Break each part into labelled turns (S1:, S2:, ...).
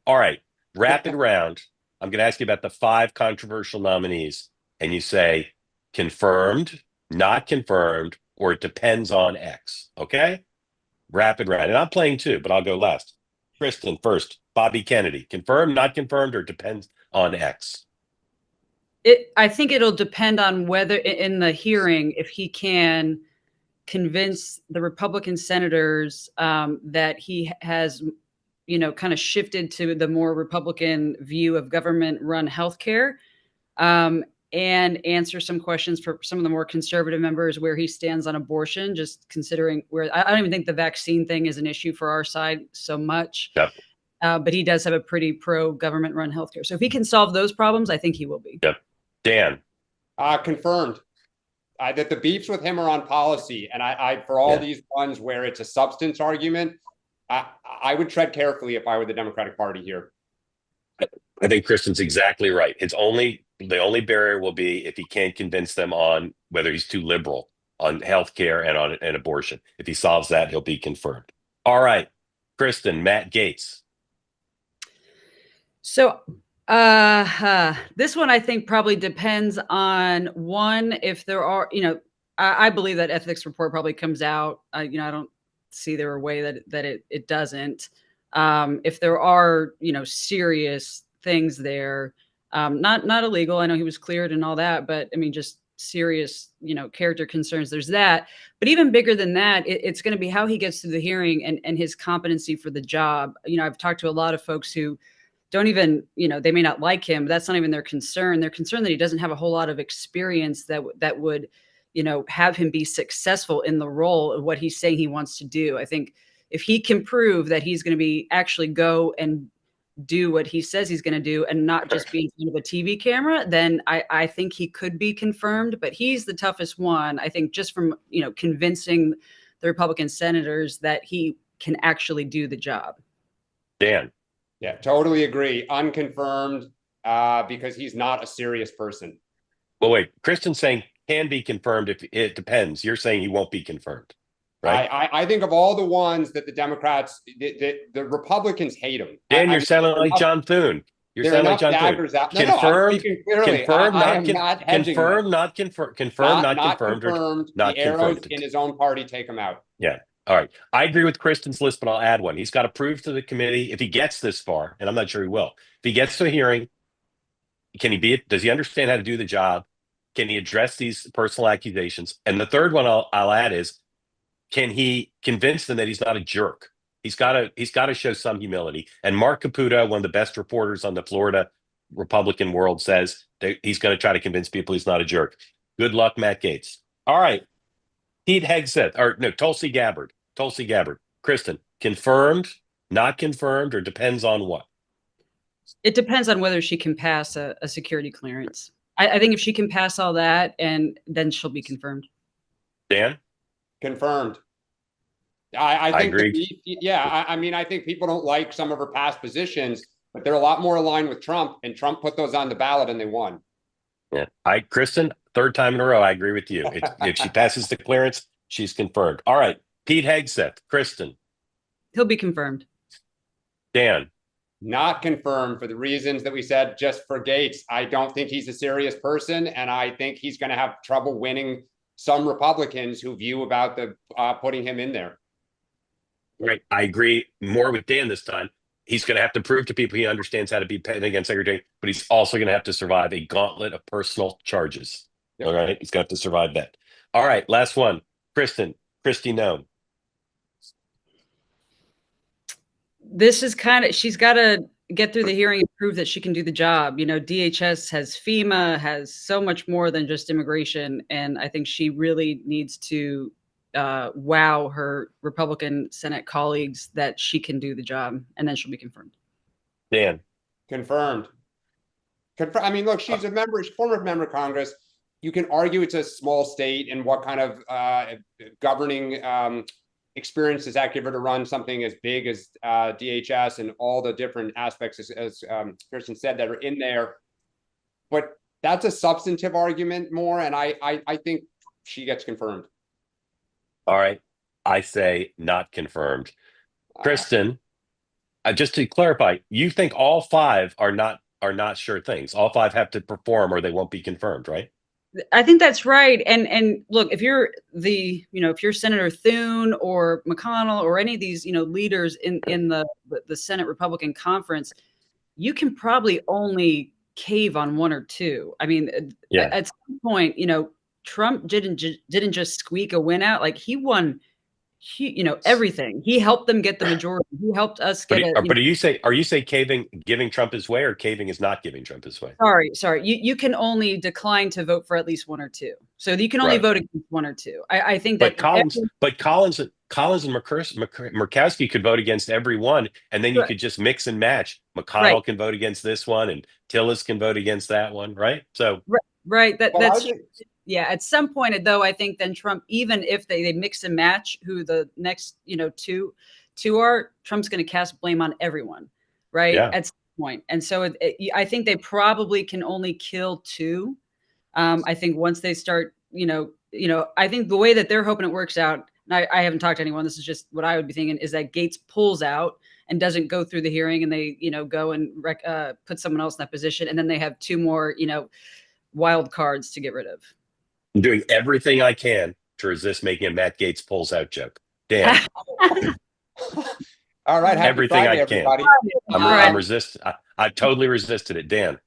S1: All right, rapid round. I'm going to ask you about the five controversial nominees, and you say confirmed, not confirmed, or it depends on X. Okay? Rapid round. And I'm playing too, but I'll go last. Kristen first. Bobby Kennedy. Confirmed, not confirmed, or depends on X.
S2: I think it'll depend on whether in the hearing if he can convince the Republican senators that he has, kind of shifted to the more Republican view of government-run healthcare, and answer some questions for some of the more conservative members where he stands on abortion. Just considering where I don't even think the vaccine thing is an issue for our side so much,
S1: Yep.
S2: but he does have a pretty pro-government-run healthcare. So if he can solve those problems, I think he will be.
S1: Yep. Dan.
S3: Confirmed. That the beefs with him are on policy, and I for all these ones where it's a substance argument, I would tread carefully if I were the Democratic Party here.
S1: I think Kristen's exactly right. The only barrier will be if he can't convince them on whether he's too liberal on healthcare and on abortion. If he solves that, he'll be confirmed. All right, Kristen, Matt Gaetz.
S2: So this one I think probably depends on one, if there are, I believe that ethics report probably comes out. I don't see there a way that it doesn't. If there are, serious things there, not illegal. I know he was cleared and all that, but I mean, just serious, character concerns. There's that. But even bigger than that, it's going to be how he gets through the hearing and his competency for the job. I've talked to a lot of folks who don't even, they may not like him, but that's not even their concern. They're concerned that he doesn't have a whole lot of experience that would, have him be successful in the role of what he's saying he wants to do. I think if he can prove that he's going to be actually go and do what he says he's going to do and not just be in front of a TV camera, then I think he could be confirmed. But he's the toughest one, I think, just from, convincing the Republican senators that he can actually do the job.
S1: Dan.
S3: Yeah, totally agree. Unconfirmed, because he's not a serious person.
S1: Well, wait, Kristen's saying can be confirmed if it depends. You're saying he won't be confirmed, right?
S3: I think of all the ones that the Democrats, the Republicans hate him.
S1: Dan, you're sounding like John Thune. You're sounding like John Thune.
S3: Confirmed,
S1: confirmed, not confirmed, confirmed, not confirmed, not
S3: the arrows
S1: confirmed.
S3: in his own party take him out.
S1: Yeah. All right. I agree with Kristen's list, but I'll add one. He's got to prove to the committee if he gets this far, and I'm not sure he will. If he gets to a hearing, does he understand how to do the job? Can he address these personal accusations? And the third one I'll add is, can he convince them that he's not a jerk? He's got to show some humility. And Mark Caputo, one of the best reporters on the Florida Republican world, says that he's going to try to convince people he's not a jerk. Good luck, Matt Gaetz. All right. Pete Hegseth, or no, Tulsi Gabbard. Tulsi Gabbard. Kristen, confirmed, not confirmed, or depends on what?
S2: It depends on whether she can pass a security clearance. I think if she can pass all that, and then she'll be confirmed.
S1: Dan?
S3: Confirmed. I think
S1: agree.
S3: I mean, I think people don't like some of her past positions, but they're a lot more aligned with Trump, and Trump put those on the ballot and they won.
S1: Yeah. Kristen, third time in a row, I agree with you. If she passes the clearance, she's confirmed. All right. Pete Hegseth, Kristen.
S2: He'll be confirmed.
S1: Dan.
S3: Not confirmed for the reasons that we said just for Gaetz. I don't think he's a serious person, and I think he's going to have trouble winning some Republicans who view about the putting him in there.
S1: Right. I agree more with Dan this time. He's going to have to prove to people he understands how to be petty against Secretary, but he's also going to have to survive a gauntlet of personal charges. Yep. All right. He's got to survive that. All right. Last one. Kristi Noem.
S2: This is she's got to get through the hearing and prove that she can do the job. DHS has FEMA, has so much more than just immigration. And I think she really needs to wow her Republican Senate colleagues that she can do the job, and then she'll be confirmed.
S1: Dan.
S3: Confirmed. I mean, look, she's former member of Congress. You can argue it's a small state and what kind of governing experience does that give her to run something as big as DHS and all the different aspects, as Kirsten said, that are in there. But that's a substantive argument more, and I think she gets confirmed. All
S1: right. I say not confirmed. Kristen, Just to clarify, you think all five are not sure things. All five have to perform or they won't be confirmed, right?
S2: I think that's right. And look, if you're if you're Senator Thune or McConnell or any of these, leaders in the Senate Republican conference, you can probably only cave on one or two. I mean,
S1: Yeah.
S2: at some point, Trump didn't just squeak a win out. Like he won, everything. He helped them get the majority. He helped us
S1: But,
S2: get
S1: but are you say caving, giving Trump his way, or caving is not giving Trump his way?
S2: Sorry. You can only decline to vote for at least one or two. So you can only
S1: Right.
S2: vote against one or two. I think that
S1: Collins and Murkowski could vote against every one, and then you
S2: Right.
S1: could just mix and match. McConnell
S2: Right.
S1: can vote against this one, and Tillis can vote against that one, right? So
S2: right.
S3: Well,
S2: That's yeah. At some point, though, I think then Trump, even if they mix and match who the next two are, Trump's going to cast blame on everyone, right?
S1: Yeah.
S2: At some point, and so I think they probably can only kill two. I think once they start, I think the way that they're hoping it works out. And I haven't talked to anyone. This is just what I would be thinking: is that Gates pulls out and doesn't go through the hearing, and they go and put someone else in that position, and then they have two more wild cards to get rid of.
S1: I'm doing everything I can to resist making a Matt Gates pulls out joke. Dan,
S3: All right, happy
S1: everything
S3: Friday,
S1: I can.
S3: everybody.
S1: I'm resist. I totally resisted it, Dan.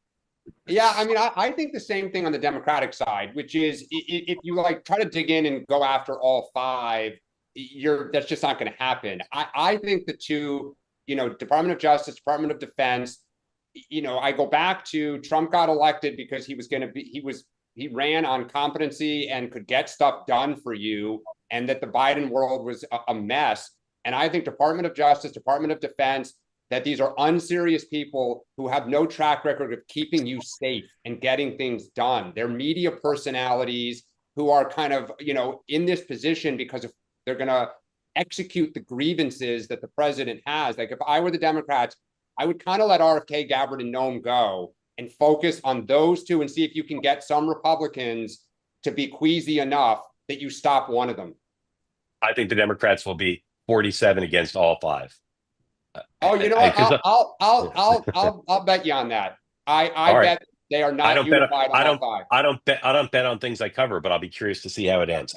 S3: Yeah, I mean, I think the same thing on the Democratic side, which is if you like try to dig in and go after all five, that's just not going to happen. I think the two, Department of Justice, Department of Defense, I go back to Trump got elected because he ran on competency and could get stuff done for you, and that the Biden world was a mess. And I think Department of Justice, Department of Defense, that these are unserious people who have no track record of keeping you safe and getting things done. They're media personalities who are kind of, in this position because if they're going to execute the grievances that the president has. Like if I were the Democrats, I would kind of let RFK, Gabbard, and Noem go and focus on those two and see if you can get some Republicans to be queasy enough that you stop one of them.
S1: I think the Democrats will be 47 against all five.
S3: Oh, you know what? I'll bet you on that. I bet they are not unified on all five.
S1: I don't bet on things I cover, but I'll be curious to see how it ends.